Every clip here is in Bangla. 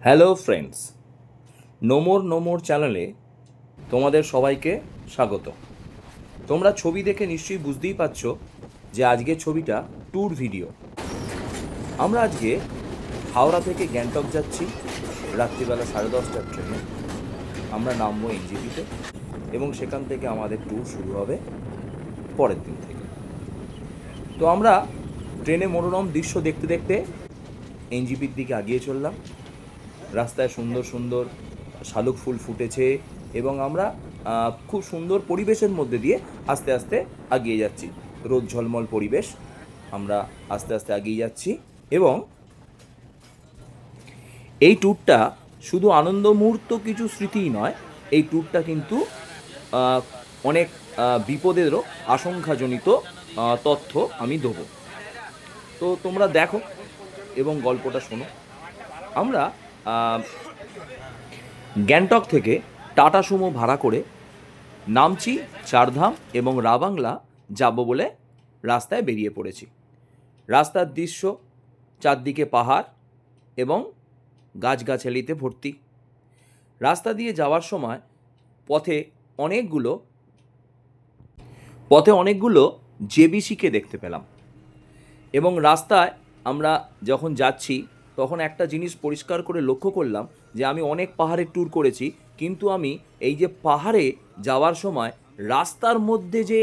হ্যালো ফ্রেন্ডস, নোমোর চ্যানেলে তোমাদের সবাইকে স্বাগত। তোমরা ছবি দেখে নিশ্চয়ই বুঝতেই পারছো যে আজকের ছবিটা ট্যুর ভিডিও। আমরা আজকে হাওড়া থেকে গ্যাংটক যাচ্ছি রাত্রিবেলা 10:30টার ট্রেনে। আমরা নামবো এনজিপিতে এবং সেখান থেকে আমাদের ট্যুর শুরু হবে পরের দিন থেকে। তো আমরা ট্রেনে মনোরম দৃশ্য দেখতে দেখতে এনজিপির দিকে এগিয়ে চললাম। রাস্তায় সুন্দর সুন্দর শালুক ফুল ফুটেছে এবং আমরা খুব সুন্দর পরিবেশের মধ্যে দিয়ে আস্তে আস্তে এগিয়ে যাচ্ছি। রোদ ঝলমল পরিবেশ, আমরা আস্তে আস্তে এগিয়ে যাচ্ছি এবং এই ট্যুরটা শুধু আনন্দ মুহূর্ত কিছু স্মৃতিই নয়, এই ট্যুরটা কিন্তু অনেক বিপদেরও আশঙ্কাজনিত তথ্য আমি দেবো। তো তোমরা দেখো এবং গল্পটা শোনো। আমরা গ্যাংটক থেকে টাটা সুমো ভাড়া করে নামচি, চারধাম এবং রাবাংলা যাব বলে রাস্তায় বেরিয়ে পড়েছি। রাস্তার দৃশ্য চারদিকে পাহাড় এবং গাছগাছালিতে ভর্তি। রাস্তা দিয়ে যাওয়ার সময় পথে অনেকগুলো জেবিসিকে দেখতে পেলাম এবং রাস্তায় আমরা যখন যাচ্ছি তখন একটা জিনিস পরিষ্কার করে লক্ষ্য করলাম যে আমি অনেক পাহাড়ের ট্যুর করেছি, কিন্তু আমি এই যে পাহাড়ে যাওয়ার সময় রাস্তার মধ্যে যে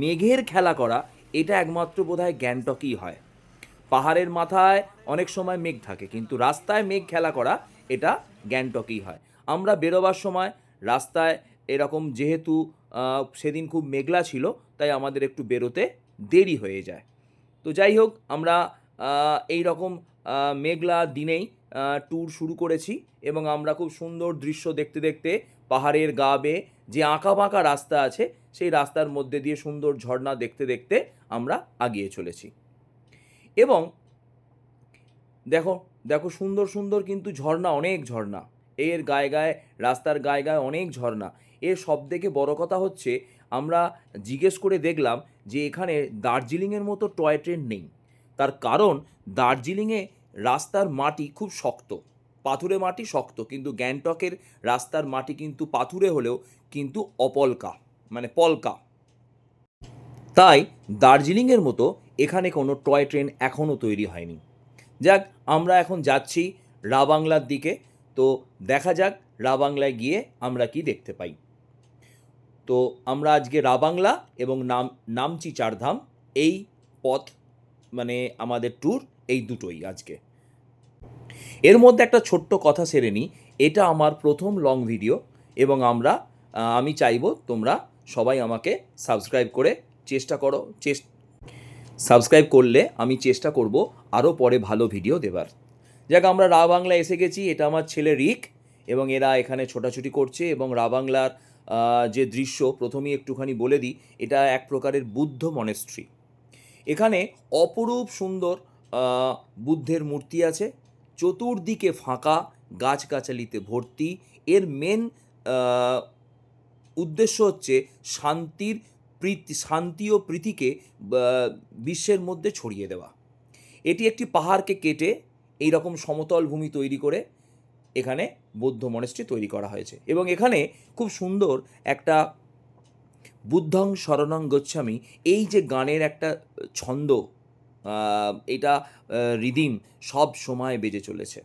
মেঘের খেলা করা, এটা একমাত্র বোধহয় গ্যাংটকেই হয়। পাহাড়ের মাথায় অনেক সময় মেঘ থাকে, কিন্তু রাস্তায় মেঘ খেলা করা এটা গ্যাংটকেই হয়। আমরা বেরোবার সময় রাস্তায় এরকম, যেহেতু সেদিন খুব মেঘলা ছিল, তাই আমাদের একটু বেরোতে দেরি হয়ে যায়। তো যাই হোক, আমরা এই রকম মেঘলা দিনেই ট্যুর শুরু করেছি এবং আমরা খুব সুন্দর দৃশ্য দেখতে দেখতে পাহাড়ের গা বেয়ে যে আঁকা বাঁকা রাস্তা আছে, সেই রাস্তার মধ্যে দিয়ে সুন্দর ঝর্ণা দেখতে দেখতে আমরা এগিয়ে চলেছি। এবং দেখো দেখো সুন্দর সুন্দর কিন্তু ঝর্ণা, অনেক ঝর্ণা এর গায়ে গায়ে, রাস্তার গায়ে গায়ে অনেক ঝর্ণা। এর সব থেকে বড় কথা হচ্ছে, আমরা জিজ্ঞেস করে দেখলাম যে এখানে দার্জিলিংয়ের মতো টয় ট্রেন নেই। তার কারণ দার্জিলিংয়ে রাস্তার মাটি খুব শক্ত, পাথুরে মাটি শক্ত, কিন্তু গ্যাংটকের রাস্তার মাটি কিন্তু পাথুরে হলেও কিন্তু অপলকা, মানে পলকা। তাই দার্জিলিংয়ের মতো এখানে কোনো টয় ট্রেন এখনও তৈরি হয়নি। যাক, আমরা এখন যাচ্ছি রাবাংলার দিকে। তো দেখা যাক রাবাংলায় গিয়ে আমরা কি দেখতে পাই। তো আমরা আজকে রাবাংলা এবং নামচি চারধাম, এই পথ মানে আমাদের ট্যুর এই দুটোই আজকে। এর মধ্যে একটা ছোট্ট কথা সেরে নিই, এটা আমার প্রথম লং ভিডিও এবং আমি চাইবো তোমরা সবাই আমাকে সাবস্ক্রাইব করে সাবস্ক্রাইব করলে আমি চেষ্টা করব আরও পরে ভালো ভিডিও দেবার। যাক, আমরা রাবাংলা এসে গেছি। এটা আমার ছেলে রিক এবং এরা এখানে ছোটাছুটি করছে। এবং রাবাংলার যে দৃশ্য প্রথমেই একটুখানি বলে দিই, এটা এক প্রকারের বুদ্ধ মনেস্ট্রি। এখানে অপরূপ সুন্দর বুদ্ধের মূর্তি আছে, চতুর্দিকে ফাঁকা, গাছগাছালিতে ভর্তি। এর মেন উদ্দেশ্য হচ্ছে শান্তি ও প্রীতিকে বিশ্বের মধ্যে ছড়িয়ে দেওয়া। এটি একটি পাহাড়কে কেটে এই রকম সমতল ভূমি তৈরি করে এখানে বৌদ্ধ মনেস্ট্রি তৈরি করা হয়েছে। এবং এখানে খুব সুন্দর একটা বুদ্ধং শরণং গচ্ছামি, এই যে গানের একটা ছন্দ, এটা রিদিম সব সময় বেজে চলেছে।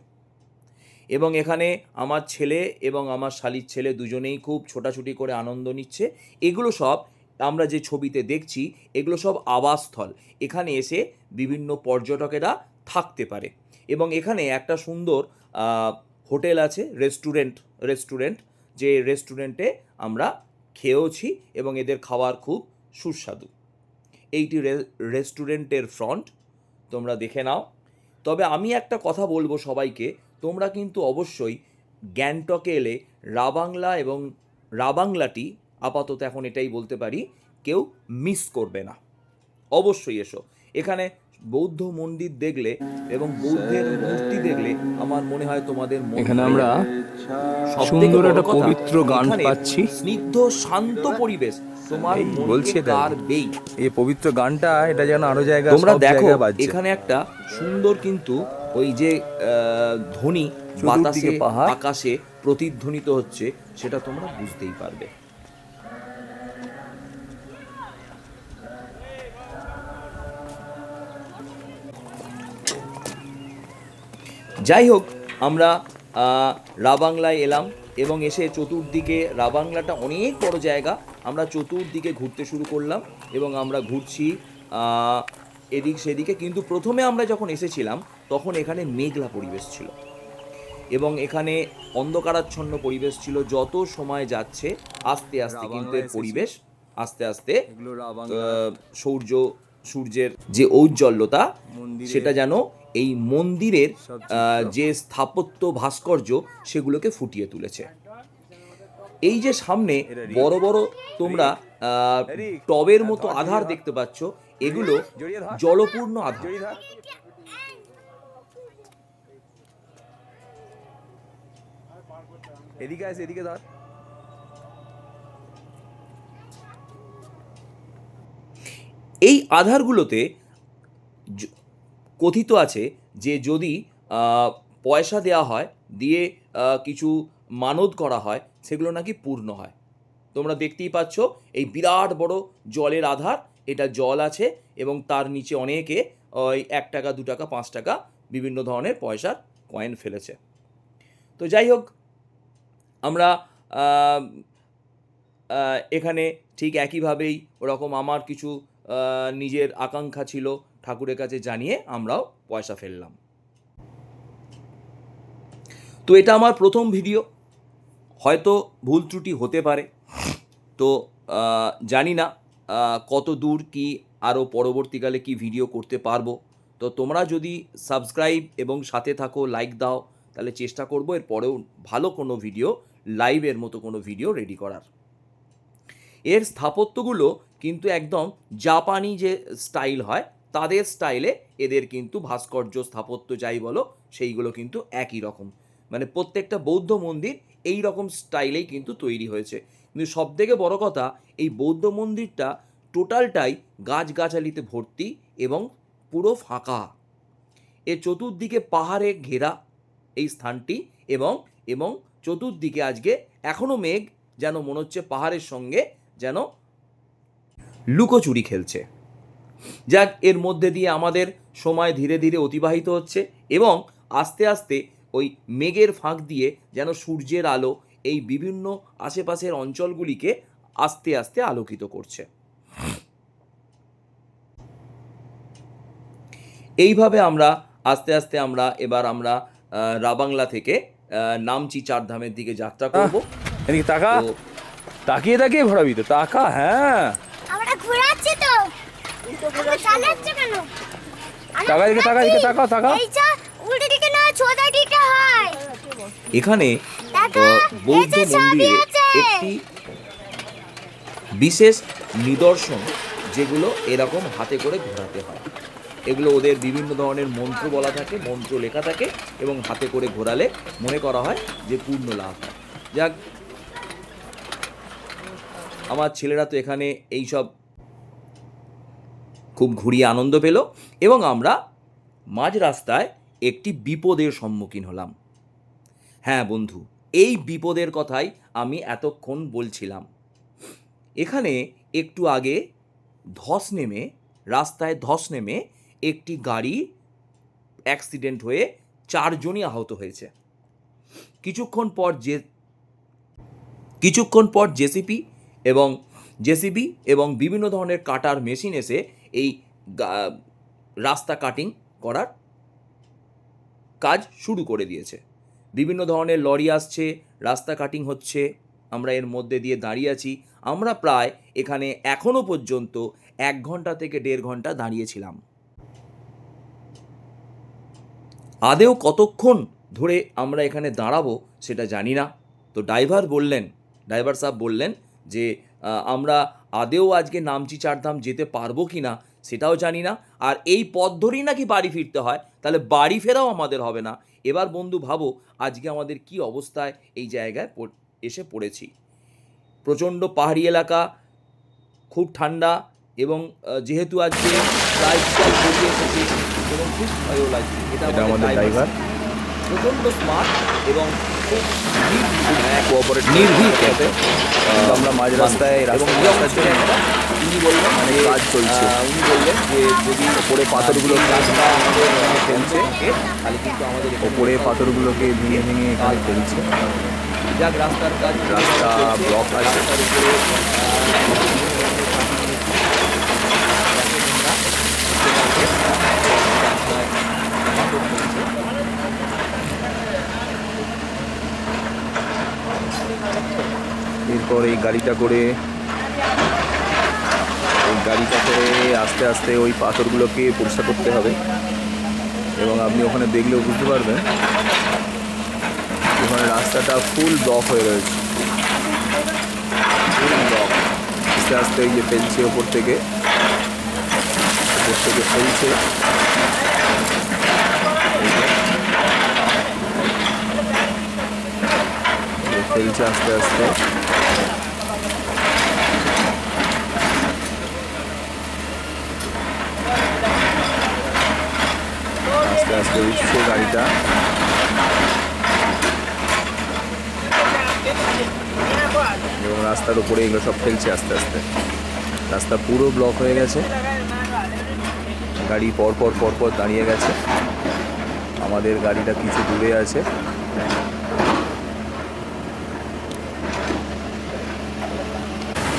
এবং এখানে আমার ছেলে এবং আমার শালির ছেলে দুজনেই খুব ছোটাছুটি করে আনন্দ নিচ্ছে। এগুলো সব আমরা যে ছবিতে দেখছি, এগুলো সব আবাসস্থল। এখানে এসে বিভিন্ন পর্যটকেরা থাকতে পারে। এবং এখানে একটা সুন্দর হোটেল আছে, রেস্টুরেন্ট, যে রেস্টুরেন্টে আমরা খেয়েওছি এবং এদের খাবার খুব সুস্বাদু। এইটি রেস্টুরেন্টের ফ্রন্ট, তোমরা দেখে নাও। তবে আমি একটা কথা বলবো সবাইকে, তোমরা কিন্তু অবশ্যই গ্যাংটকে এলে রাবাংলা এবং রাবাংলাটি, আপাতত এখন এটাই বলতে পারি, কেউ মিস করবে না। অবশ্যই এসো। এখানে বৌদ্ধ মন্দির দেখলে এবং বৌদ্ধের মূর্তি দেখলে আমার মনে হয় তোমাদের মন এখানে ভরে আমরা যাবে। সুন্দর সবথেকে বড় একটা কথা, পবিত্র গান এখানে পাচ্ছি। স্নিগ্ধ শান্ত পরিবেশ তোমার এই মনকে বলছি এটাই, কাড়বেই। এই পবিত্র গানটা এটা যেন আরো জায়গায়, তোমরা সব দেখো জায়গায় বাজছে। এখানে একটা সুন্দর কিন্তু ওই যে ধ্বনি বাতাসে আকাশে প্রতিধ্বনিত হচ্ছে সেটা তোমরা বুঝতেই পারবে। যাই হোক, আমরা রাবাংলায় এলাম এবং এসে চতুর্দিকে, রাবাংলাটা অনেক বড় জায়গা, আমরা চতুর্দিকে ঘুরতে শুরু করলাম এবং আমরা ঘুরছি এদিক সেদিকে। কিন্তু প্রথমে আমরা যখন এসেছিলাম তখন এখানে মেঘলা পরিবেশ ছিল এবং এখানে অন্ধকারাচ্ছন্ন পরিবেশ ছিল। যত সময় যাচ্ছে আস্তে আস্তে কিন্তু এর পরিবেশ আস্তে আস্তে সূর্যের যে ঔজ্জ্বল্যতা সেটা যেন এই মন্দিরের যে স্থাপত্য ভাস্কর্য সেগুলোকে ফুটিয়ে তুলেছে। এই যে সামনে বড় বড় তোমরা টবের মতো আধার দেখতে পাচ্ছ, এগুলো জলপূর্ণ আধার। এদিকে আছে, এদিকে ধর। এই আধারগুলোতে কথিত আছে যে যদি পয়সা দেওয়া হয়, দিয়ে কিছু মানত করা হয়, সেগুলো নাকি পূর্ণ হয়। তোমরা দেখতেই পাচ্ছ এই বিরাট বড় জলের আধার, এটা জল আছে এবং তার নিচে অনেকে ওই 1 টাকা 2 টাকা 5 টাকা বিভিন্ন ধরনের পয়সার কয়েন ফেলেছে। তো যাই হোক, আমরা এখানে ঠিক একইভাবেই ওরকম আমার কিছু নিজের আকাঙ্ক্ষা ছিল ঠাকুরের কাছে জানিয়ে আমরাও পয়সা ফেললাম। তো এটা আমার প্রথম ভিডিও, হয়তো ভুল ত্রুটি হতে পারে। তো জানি না কত দূর কি আরও পরবর্তীকালে কি ভিডিও করতে পারবো। তো তোমরা যদি সাবস্ক্রাইব এবং সাথে থাকো, লাইক দাও, তাহলে চেষ্টা করবো এর পরেও ভালো কোনো ভিডিও, লাইভের মতো কোনো ভিডিও রেডি করার। এর স্থাপত্যগুলো কিন্তু একদম জাপানি যে স্টাইল হয় তাদের স্টাইলে এদের কিন্তু ভাস্কর্য, স্থাপত্য যাই বলো, সেইগুলো কিন্তু একই রকম। মানে প্রত্যেকটা বৌদ্ধ মন্দির এই রকম স্টাইলেই কিন্তু তৈরি হয়েছে। কিন্তু সবথেকে বড় কথা, এই বৌদ্ধ মন্দিরটা টোটালটাই গাছগাছালিতে ভর্তি এবং পুরো ফাঁকা। এর চতুর্দিকে পাহাড়ে ঘেরা এই স্থানটি এবং এবং চতুর্দিকে আজকে এখনও মেঘ, যেন মনে হচ্ছে পাহাড়ের সঙ্গে যেন লুকোচুরি খেলছে। যাক, এর মধ্যে দিয়ে আমাদের সময় ধীরে ধীরে অতিবাহিত হচ্ছে এবং আস্তে আস্তে ওই মেঘের ফাঁক দিয়ে যেন সূর্যের আলো এই বিভিন্ন আশেপাশের অঞ্চলগুলিকে আস্তে আস্তে আলোকিত করছে। এইভাবে আমরা আস্তে আস্তে এবার আমরা রাবাংলা থেকে নামচি চারধামের দিকে যাত্রা করব। এদিকে তাকা, তাকিয়ে তাকিয়ে ঘোরাবি তো, তাকা। হ্যাঁ, আমরা ঘোরাচ্ছি তো, আমরা চালাচ্ছি কেন? তাকা, এদিকে তাকা, এদিকে তাকা, তাকা। এই যা উল্টো দিকে না, সোজা দিকে হয়। এখানে বৌদ্ধ মন্দিরে একটি বিশেষ নিদর্শন, যেগুলো এরকম হাতে করে ঘোরাতে হয়। এগুলো ওদের বিভিন্ন ধরনের মন্ত্র বলা থাকে, মন্ত্র লেখা থাকে এবং হাতে করে ঘোরালে মনে করা হয় যে পূর্ণ লাভ হয়। যাক, আমার ছেলেরা তো এখানে এইসব খুব ঘুরিয়ে আনন্দ পেল এবং আমরা মাঝ রাস্তায় একটি বিপদের সম্মুখীন হলাম। হ্যাঁ বন্ধু, এই বিপদের কথাই আমি এতক্ষণ বলছিলাম। এখানে একটু আগে রাস্তায় ধস নেমে একটি গাড়ি অ্যাক্সিডেন্ট হয়ে 4 জনই আহত হয়েছে। কিছুক্ষণ পর জেসিবি এবং বিভিন্ন ধরনের কাটার মেশিন এসে এই রাস্তা কাটিং করার কাজ শুরু করে দিয়েছে। বিভিন্ন ধরনের লরি আসছে, রাস্তা কাটিং হচ্ছে, আমরা এর মধ্যে দিয়ে দাঁড়িয়ে আছি। আমরা প্রায় এখানে এখনও পর্যন্ত 1 ঘন্টা থেকে 1.5 ঘন্টা দাঁড়িয়েছিলাম। আদেও কতক্ষণ ধরে আমরা এখানে দাঁড়াবো সেটা জানি না। তো ড্রাইভার সাহেব বললেন যে আমরা আদেও আজকে নামচি চারধাম যেতে পারবো কি না সেটাও জানি না, আর এই পথ ধরেই নাকি বাড়ি ফিরতে হয়, তাহলে বাড়ি ফেরাও আমাদের হবে না। এবার বন্ধু ভাবো আজকে আমাদের কি অবস্থায় এই জায়গায় এসে পড়েছি। প্রচণ্ড পাহাড়ি এলাকা, খুব ঠান্ডা এবং যেহেতু আজকে প্রায় বিকাল গড়িয়ে এসেছি, এবং খুব ভালো লাগছে। এটা আমাদের ড্রাইভার। প্রচণ্ড স্মার্ট এবং খুব কোঅপারেট নির্ভীক সাথে আমরা মাঝ রাস্তায় এবং রাস্তা নিয়ম রাস্তার ছিলেন জন্য একটা। তিনি বললেন মানে যে কাজ চলছে। উনি বললেন যে যদি ওপরে পাথরগুলো রাস্তা আমাদের ফেলছে, থাকে তাহলে কিন্তু আমাদের এখানে ওপরে কোথাও পাথরগুলোকে ভেঙে ভেঙে এখানে ফেলছে। যাক রাস্তার কাজ রাস্তা চলছে, ব্লক আছে। রাস্তার উপরে এরপর এই গাড়িটা করে আস্তে আস্তে ওই পাথরগুলোকে পরিষ্কার করতে হবে। এবং আপনি ওখানে দেখলেও বুঝতে পারবেন ওখানে রাস্তাটা ফুল ব্লক হয়ে রয়েছে, ফুল ব্লক। আস্তে আস্তে এই যে ফেলছে ওপর থেকে ফেলছে, ফেলছে আস্তে আস্তে। আস্তে আস্তে উঠছে গাড়িটা। এবং রাস্তার উপরে এগুলো সব ফেলছে আস্তে আস্তে। রাস্তা পুরো ব্লক হয়ে গেছে, গাড়ি পরপর দাঁড়িয়ে গেছে। আমাদের গাড়িটা কিছু দূরে আছে।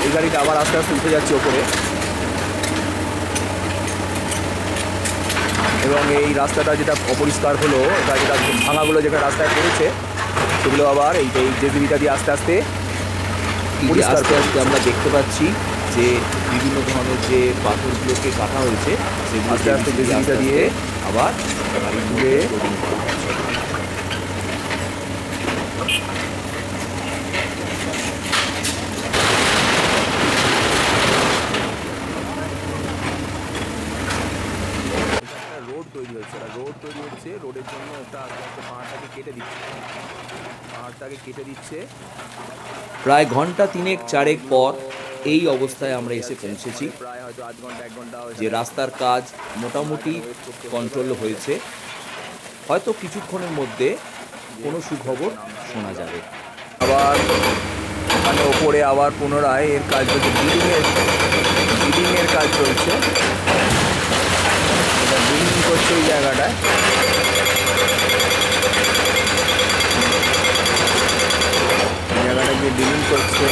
এই গাড়িটা আবার আস্তে আস্তে উঠে যাচ্ছে ওপরে। এবং এই রাস্তাটা যেটা অপরিষ্কার হলো, এটা যেটা ভাঙাগুলো যেটা রাস্তায় পড়েছে, সেগুলো আবার এই জেসিবিটা দিয়ে আস্তে আস্তে পরিষ্কার আস্তে আস্তে আমরা দেখতে পাচ্ছি যে বিভিন্ন ধরনের যে পাথরগুলোকে কাটা হয়েছে সেগুলো আস্তে আস্তে জেসিবিটা দিয়ে আবার তুলে রোড তৈরি হচ্ছে। রোডের জন্য একটা আস্তে আস্তে পাহাড়টাকে কেটে দিচ্ছে। প্রায় ঘন্টা তিনেক চারেক পর এই অবস্থায় আমরা এসে পৌঁছেছি প্রায় হয়তো আধ ঘন্টা 1 ঘন্টা যে রাস্তার কাজ মোটামুটি কন্ট্রোল হয়েছে। হয়তো কিছুক্ষণের মধ্যে কোনো সুখবর শোনা যাবে। আবার মানে ওপরে আবার পুনরায় এর কাজ চলছে, বিল্ডিংয়ের কাজ চলছে। এটা বিল্ডিং করছে এই জায়গাটায়। এই জায়গাটা যে বিল্ডিং করছে,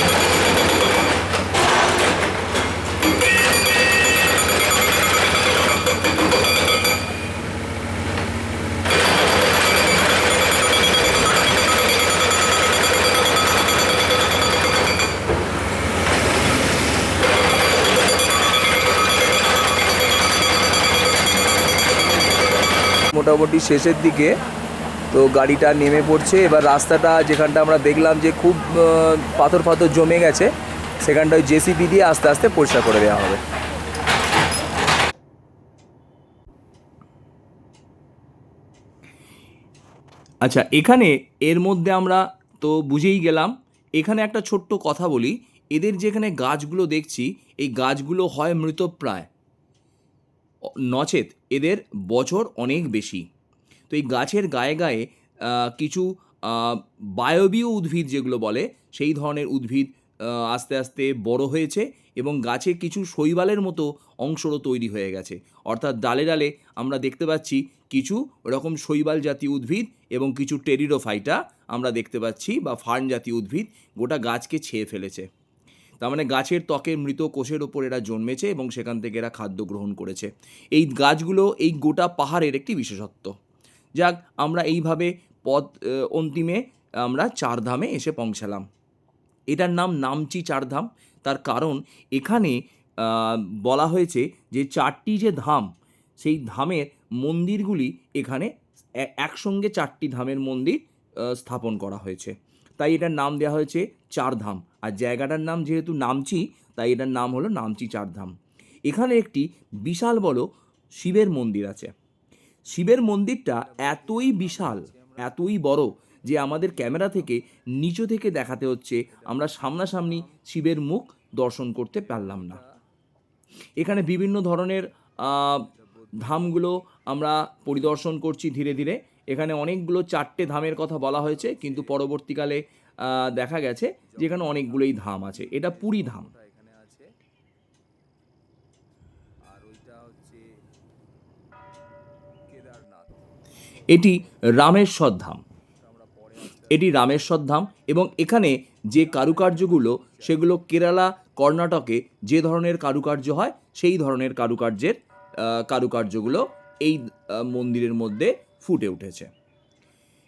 মোটামুটি শেষের দিকে। তো গাড়িটা নেমে পড়ছে। এবার রাস্তাটা যেখানটা আমরা দেখলাম যে খুব পাথর জমে গেছে, সেখানটা ওই জেসিবি দিয়ে আস্তে আস্তে পরিষ্কার করে দেওয়া হবে। আচ্ছা, এখানে এর মধ্যে আমরা তো বুঝেই গেলাম। এখানে একটা ছোট্ট কথা বলি, এদের যেখানে গাছগুলো দেখছি এই গাছগুলো হয় মৃতপ্রায়, নচেত এদের বছর অনেক বেশি। তো এই গাছের গায়ে গায়ে কিছু বায়বীয় উদ্ভিদ যেগুলো বলে সেই ধরনের উদ্ভিদ আস্তে আস্তে বড় হয়েছে এবং গাছে কিছু শৈবালের মতো অংশরও তৈরি হয়ে গেছে। অর্থাৎ ডালে ডালে আমরা দেখতে পাচ্ছি কিছু ওরকম শৈবাল জাতীয় উদ্ভিদ এবং কিছু টেরিডোফাইটা আমরা দেখতে পাচ্ছি, বা ফার্ন জাতীয় উদ্ভিদ গোটা গাছকে ছেয়ে ফেলেছে। তার মানে গাছের ত্বকের মৃত কোষের ওপর এরা জন্মেছে এবং সেখান থেকে এরা খাদ্য গ্রহণ করেছে। এই গাছগুলো এই গোটা পাহাড়ের একটি বিশেষত্ব। যাক, আমরা এইভাবে অন্তিমে আমরা চারধামে এসে পৌঁছালাম। এটার নাম নামচি চারধাম। তার কারণ এখানে বলা হয়েছে যে 4টি যে ধাম, সেই ধামের মন্দিরগুলি এখানে একসঙ্গে 4টি ধামের মন্দির স্থাপন করা হয়েছে, তাই এটার নাম দেওয়া হয়েছে চারধাম। আর জায়গাটার নাম যেহেতু নামচি, তাই এটার নাম হলো নামচি চারধাম। এখানে একটি বিশাল বড় শিবের মন্দির আছে। শিবের মন্দিরটা এতই বিশাল, এতই বড় যে আমাদের ক্যামেরা থেকে নিচু থেকে দেখাতে হচ্ছে, আমরা সামনাসামনি শিবের মুখ দর্শন করতে পারলাম না। এখানে বিভিন্ন ধরনের ধামগুলো আমরা পরিদর্শন করছি ধীরে ধীরে। এখানে অনেকগুলো 4টে ধামের কথা বলা হয়েছে, কিন্তু পরবর্তীকালে দেখা গেছে যে এখানে অনেকগুলোই ধাম আছে। এটা পুরী ধাম। এখানে আছে, আর ওইটা হচ্ছে কেদারনাথ। এটি রামেশ্বর ধাম। আমরা পরে এটি রামেশ্বর ধাম এবং এখানে যে কারুকার্যগুলো সেগুলো কেরালা, কর্ণাটকে যে ধরনের কারুকার্য হয় সেই ধরনের কারুকার্যগুলো এই মন্দিরের মধ্যে ফুটে উঠেছে।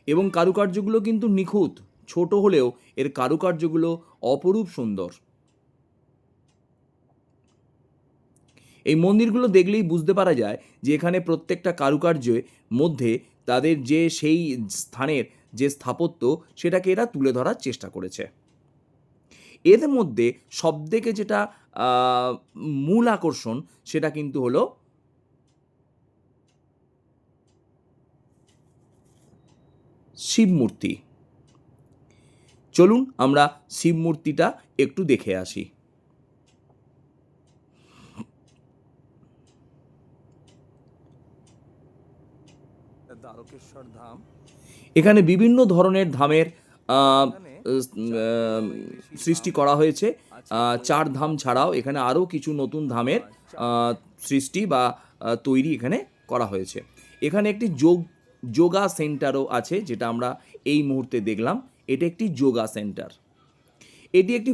এবং কারুকার্যগুলো কিন্তু নিখুঁত, ছোট হলেও এর কারুকার্যগুলো অপরূপ সুন্দর। এই মন্দিরগুলো দেখলেই বুঝতে পারা যায় যে এখানে প্রত্যেকটা কারুকার্যের মধ্যে তাদের যে সেই স্থানের যে স্থাপত্য সেটাকে এরা তুলে ধরার চেষ্টা করেছে। এর মধ্যে সবথেকে যেটা মূল আকর্ষণ সেটা কিন্তু হলো শিব মূর্তি। চলুন আমরা শিব মূর্তিটা একটু দেখে আসি। দ্বারকেশ্বর ধাম। এখানে বিভিন্ন ধরনের ধামের সৃষ্টি করা হয়েছে। 4 ধাম ছাড়াও এখানে আরও কিছু নতুন ধামের সৃষ্টি বা তৈরি এখানে করা হয়েছে। এখানে একটি যোগা সেন্টারও আছে, যেটা আমরা এই মুহূর্তে দেখলাম। এটা একটি যোগা সেন্টার। এটি একটি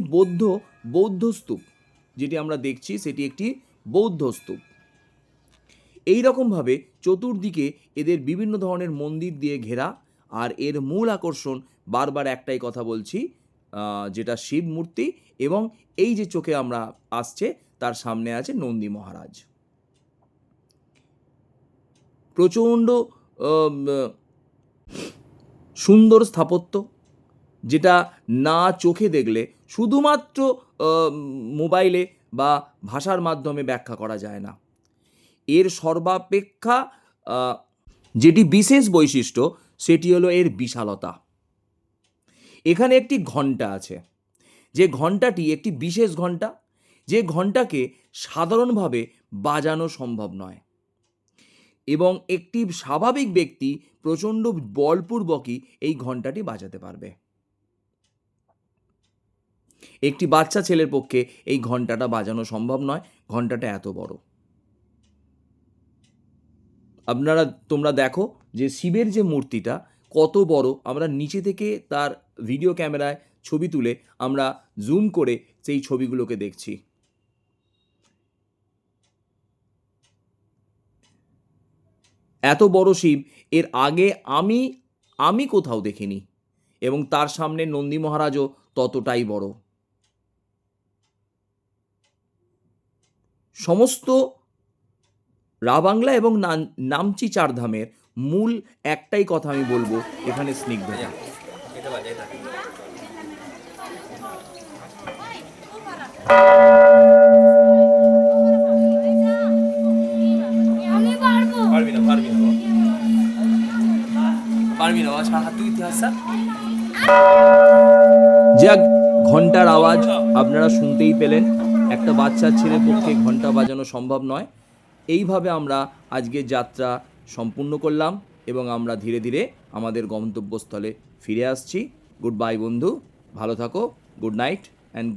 বৌদ্ধ স্তূপ। যেটি আমরা দেখছি সেটি একটি বৌদ্ধ স্তূপ। এই রকমভাবে চতুর্দিকে এদের বিভিন্ন ধরনের মন্দির দিয়ে ঘেরা, আর এর মূল আকর্ষণ বারবার একটাই কথা বলছি, যেটা শিব মূর্তি, এবং এই যে চোখে আমরা আসছে তার সামনে আছে নন্দী মহারাজ। প্রচণ্ড সুন্দর স্থাপত্য, যেটা না চোখে দেখলে, শুধুমাত্র মোবাইলে বা ভাষার মাধ্যমে ব্যাখ্যা করা যায় না। এর সর্বাপেক্ষা যেটি বিশেষ বৈশিষ্ট্য সেটি হলো এর বিশালতা। এখানে একটি ঘণ্টা আছে, যে ঘণ্টাটি একটি বিশেষ ঘণ্টা, যে ঘণ্টাকে সাধারণভাবে বাজানো সম্ভব নয়, এবং একটি স্বাভাবিক ব্যক্তি প্রচণ্ড বলপূর্বকই এই ঘণ্টাটি বাজাতে পারবে। একটি বাচ্চা ছেলের পক্ষে এই ঘণ্টাটা বাজানো সম্ভব নয়, ঘণ্টাটা এত বড়। তোমরা দেখো যে শিবের যে মূর্তিটা কত বড়। আমরা নিচে থেকে তার ভিডিও ক্যামেরায় ছবি তুলে আমরা জুম করে সেই ছবিগুলোকে দেখছি। এত বড় শিব এর আগে আমি কোথাও দেখিনি, এবং তার সামনে নন্দী মহারাজও ততটাই বড়। সমস্ত রাবাংলা এবং নামচি 4 ধামের মূল একটাই কথা আমি বলবো, এখানে স্নিগ্ধতা। আমি পারবো। যাক, ঘন্টার আওয়াজ আপনারা শুনতেই পেলেন। একটা বাচ্চার ছেলের পক্ষে ঘন্টা বাজানো সম্ভব নয়। এইভাবে আমরা আজকের যাত্রা সম্পূর্ণ করলাম এবং আমরা ধীরে ধীরে আমাদের গন্তব্যস্থলে ফিরে আসছি। গুড বাই বন্ধু, ভালো থাকো, গুড নাইট অ্যান্ড